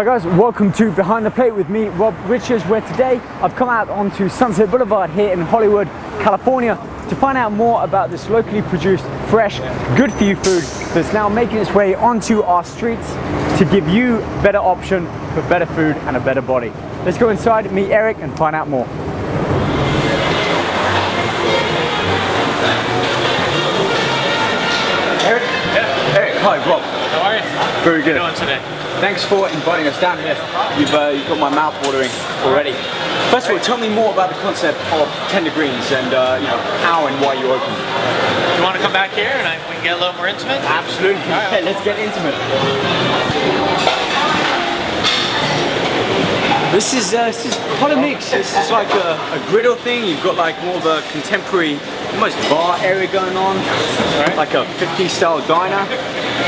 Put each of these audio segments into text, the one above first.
Hi guys, welcome to Behind the Plate with me, Rob Richards, where today I've come out onto Sunset Boulevard here in Hollywood, California to find out more about this locally produced, fresh, good for you food that's now making its way onto our streets to give you a better option for better food and a better body. Let's go inside, meet Eric and find out more. Eric? Yeah. Eric, hi Rob. How are you? Very good. How are you doing today? Thanks for inviting us down here. You've got my mouth watering already. First of all, tell me more about the concept of Tender Greens and how and why you opened. You want to come back here and we can get a little more intimate? Absolutely. All right. Let's get intimate. This is quite a mix. This is like a griddle thing. You've got like more of a contemporary, almost bar area going on, Right. like a 50s style diner.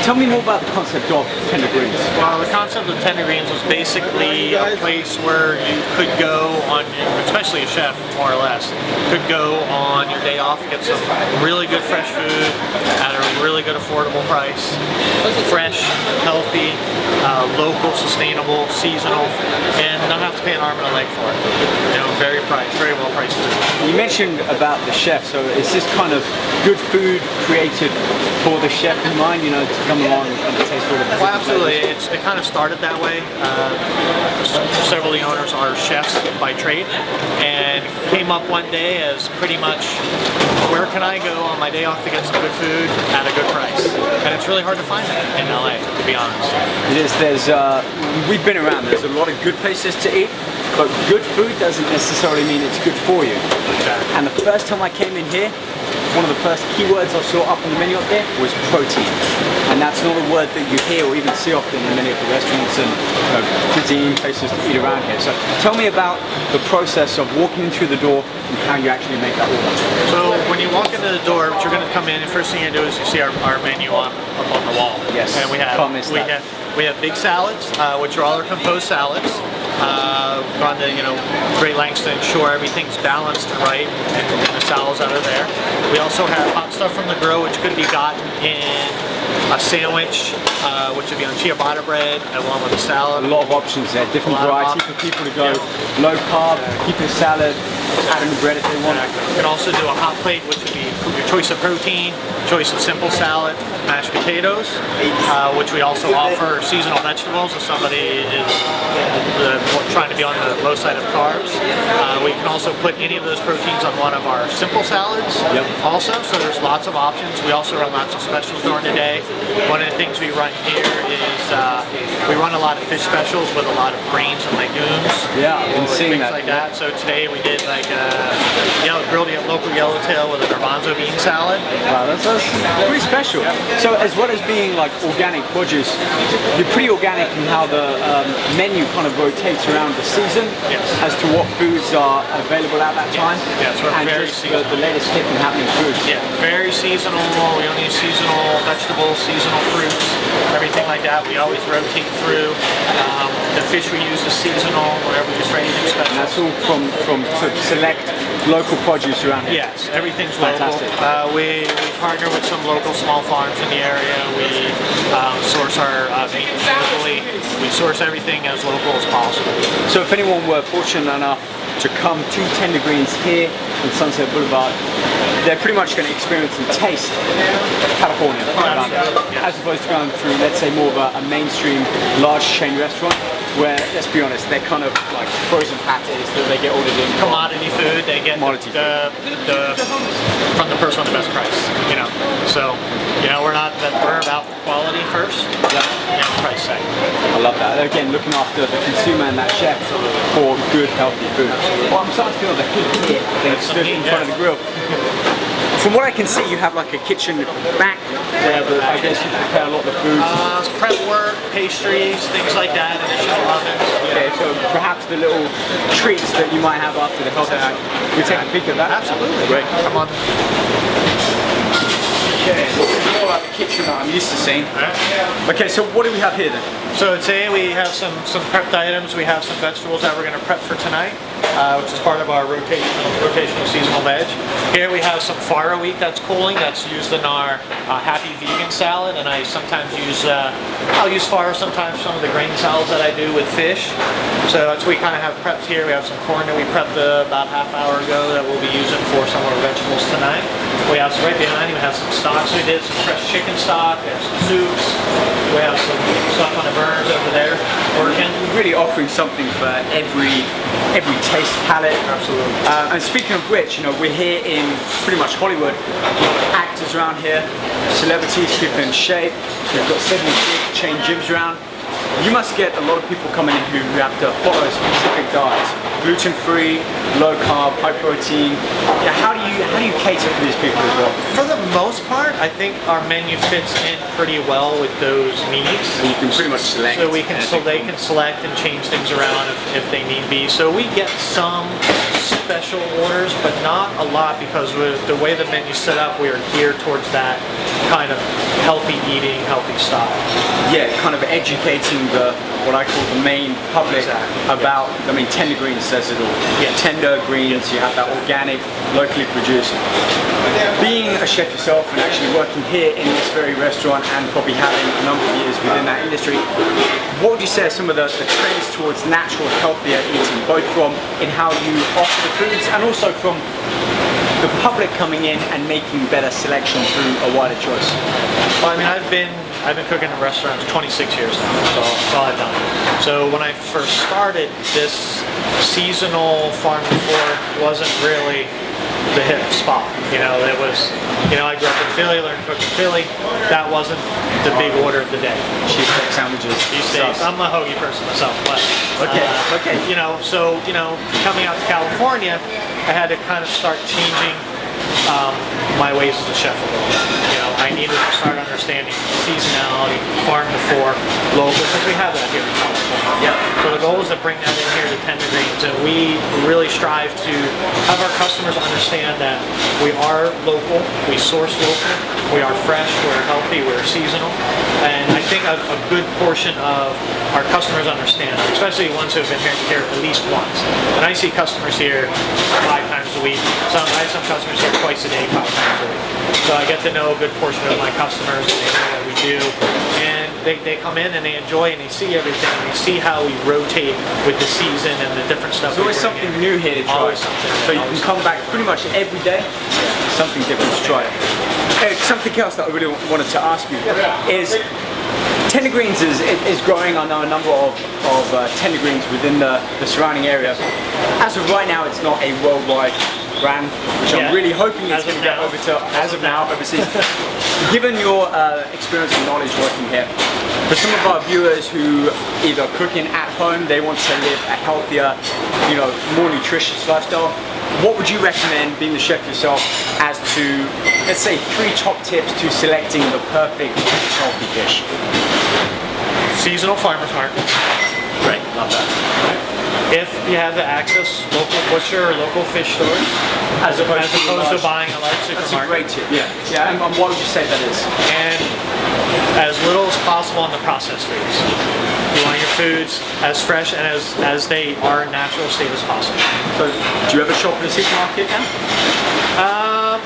Tell me more about the concept of Tender Greens. Well, the concept of Tender Greens was basically a place where you could go on, especially a chef, more or less, could go on your day off, get some really good fresh food at a really good affordable price. Fresh, healthy, local, sustainable, seasonal, and not have to pay an arm and a leg for it. You know, very well priced food. You mentioned about the chef, so is this kind of good food created for the chef in mind, to come along and kind of taste all of the Well, absolutely. It kind of started that way. Several of the owners are chefs by trade, and came up one day as pretty much, where can I go on my day off to get some good food at a good price? And it's really hard to find that in LA, to be honest. It is. We've been around. There's a lot of good places to eat, but good food doesn't necessarily mean it's good for you. And the first time I came in here, one of the first keywords I saw up on the menu up there was protein. And that's not a word that you hear or even see often in many of the restaurants and cuisine places to eat around here. So tell me about the process of walking in through the door and how you actually make that order. So when you walk into the door, what you're going to come in, the first thing you do is you see our menu up on the wall. Yes, And we have big salads, which are all our composed salads. Gone to great lengths to ensure everything's balanced and right, and the salads out of there. We also have hot stuff from the grill, which could be gotten in a sandwich, which would be on ciabatta bread, along with a salad. A lot of options there, different variety for people to go low carb, keep your salad, add in the bread if they want. You can also do a hot plate, which would be your choice of protein, choice of simple salad, mashed potatoes, which we also offer seasonal vegetables if somebody is trying to be on the low side of carbs. We can also put any of those proteins on one of our simple salads also, so there's lots of options. We also run lots of specials during the day. One of the things we run here is we run a lot of fish specials with a lot of grains and legumes. Yeah, I've been seeing things that. like that. So today we did like grilled local yellowtail with a garbanzo bean salad. Wow, that's pretty special. So as well as being like organic produce, you're pretty organic in how the menu kind of rotates around the season as to what foods are available at that time. Yes, we're and very just seasonal. the latest hip and happening foods. Yeah, very seasonal. We only use seasonal vegetables, seasonal fruits, everything like that. We always rotate through. The fish we use is seasonal. Whenever we just anything special. And that's all from sort of select local produce around here. Yes, everything's Fantastic. local. We partner with some local small farms in the area. We source our meat locally. We source everything as local as possible. So if anyone were fortunate enough to come to Tender Greens here on Sunset Boulevard, they're pretty much going to experience and taste California, as opposed to going through, let's say, more of a mainstream large chain restaurant where, let's be honest, they're kind of like frozen patties that they get ordered in. Commodity food, they get from the person on the best price, So, we're about quality first, and price second. I love that. Again, looking after the consumer and that chef for good, healthy food. Well, I'm starting to feel the heat here. They stood in front of the grill. From what I can see, you have like a kitchen back where I guess you prepare a lot of the food. Prep work, pastries, things like that, additional ovens. Okay, so perhaps the little treats that you might have after the health act. We take a peek at that? Absolutely. Great. Come on. Okay, this is more like the kitchen that I'm used to seeing. Okay, so what do we have here then? So today we have some prepped items. We have some vegetables that we're going to prep for tonight, which is part of our rotational seasonal veg. Here we have some farro wheat that's cooling, that's used in our Happy Vegan salad, and I sometimes use I'll use farro sometimes for some of the grain salads that I do with fish. So that's we kind of have prepped here. We have some corn that we prepped about half hour ago that we'll be using for some of our vegetables tonight. We have some right behind you. We have some stocks. We did some fresh chicken stock. We have some soups. We have some stuff on the burners over there working. Really offering something for every taste palette. Absolutely. And speaking of which, you know, we're here in pretty much Hollywood. Actors around here, celebrities, people in shape. We've got 70 big chain gyms around. You must get a lot of people coming in who have to follow specific diets. Gluten-free, low carb, high protein. Yeah, how do you cater for these people as well? For the most part, I think our menu fits in pretty well with those needs. And you can pretty much select. So we can they can select and change things around if they need be. So we get some special orders, but not a lot, because with the way the menu's set up, we are geared towards that kind of healthy eating, healthy style. Yeah, kind of educating what I call the main public about, I mean, tender greens says it all. Yeah. Tender greens, you have that organic, locally produced. Being a chef yourself and actually working here in this very restaurant and probably having a number of years within that industry, what would you say are some of the trends towards natural, healthier eating, both from in how you offer the foods and also from the public coming in and making better selection through a wider choice? Well, I mean, I've been cooking in restaurants 26 years now. That's all I've done. So when I first started, this seasonal farm to fork wasn't really the hip spot. You know, it was, you know, I grew up in Philly, learned to cook in Philly. That wasn't the big order of the day. Cheesesteak sandwiches. Cheesesteaks. I'm a hoagie person myself, but okay. You know, so you know, coming out to California, I had to kind of start changing my ways as a chef a little bit. You know, I needed to start understanding seasonality, farm to fork, local, because we have that here in California. Yeah. So the goal is to bring that in here to Tender Greens, and we really strive to have our customers understand that we are local, we source local, we are fresh, we're healthy, we're seasonal, and I think a good portion of our customers understand, especially ones who have been here at least once. And I see customers here 5 times a week. I have some customers here twice a day, 5 times a week. So I get to know a good portion of my customers, and they know what we do. And they come in and they enjoy and they see everything. And they see how we rotate with the season and the different stuff. There's always something new here to try. Always something. So you can come back pretty much every day, something different to try. Something else that I really wanted to ask you is, Tender Greens is growing. I know a number of Tender Greens within the surrounding area. As of right now, it's not a worldwide brand, which I'm really hoping it's going to get over to, as of now, overseas. Given your experience and knowledge working here, for some of our viewers who either cooking at home, they want to live a healthier, you know, more nutritious lifestyle, what would you recommend, being the chef yourself, as to, let's say, 3 top tips to selecting the perfect healthy dish? Seasonal farmers markets. Right, love that. If you have the access, local butcher or local fish stores, as opposed to buying a large supermarket. That's a great tip. Yeah. And what would you say that is? And as little as possible on the processed foods. You want your foods as fresh and as they are natural state as possible. So, do you ever shop at a supermarket now?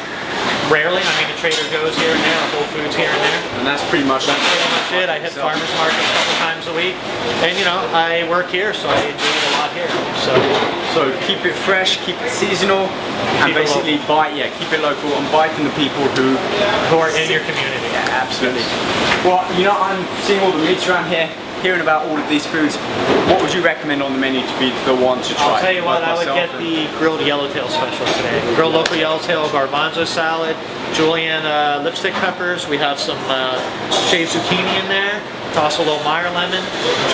Rarely. I mean, the Trader Joe's here and there, Whole Foods here and there. And that's pretty much it. I hit farmers market a couple times a week, and you know, I work here, so I do it a lot here. So keep it fresh, keep it seasonal, and basically keep it local and buy from the people who are in your community. Yeah, absolutely. Well, you know, I'm seeing all the meats around here, hearing about all of these foods. What would you recommend on the menu to be the one to try? I'll tell you what, I would get the grilled yellowtail special today. Grilled local yellowtail garbanzo salad, julienne lipstick peppers. We have some shaved zucchini in there. Toss a little Meyer lemon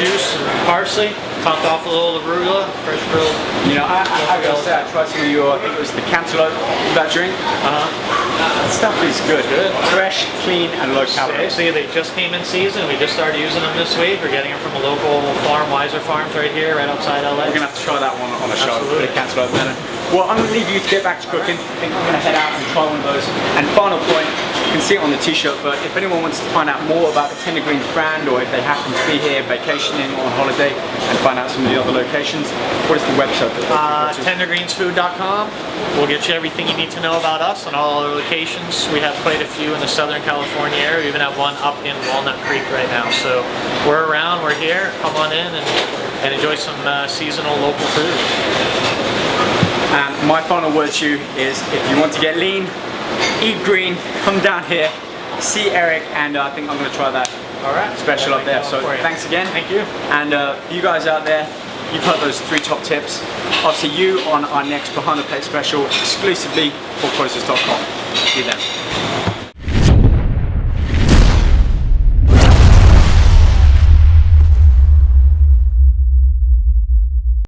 juice and parsley. Topped off a little arugula, fresh grilled. You know, I gotta say, I tried some of your, I think it was the cantaloupe, that drink. That stuff is good. Fresh, clean, and low calorie. See, they just came in season. We just started using them this week. We're getting them from a local farm, Weiser Farms, right here, right outside LA. We're gonna have to try that one on the show. Absolutely. The cantaloupe melon. Well, I'm gonna leave you to get back to cooking. I think I'm gonna head out and try one of those. And final point, You can see it on the t-shirt, but if anyone wants to find out more about the Tender Greens brand, or if they happen to be here vacationing or on holiday and find out some of the other locations, what is the website that they can go to? Tendergreensfood.com will get you everything you need to know about us and all our locations. We have quite a few in the Southern California area. We even have one up in Walnut Creek right now. So we're around, we're here. Come on in and enjoy some seasonal local food. And my final word to you is, if you want to get lean, eat green, come down here, see Eric, and I think I'm going to try that special up there. So thanks again. Thank you. And you guys out there, you've heard those 3 top tips. I'll see you on our next Behind the Plate special exclusively for Closest.com. See you then.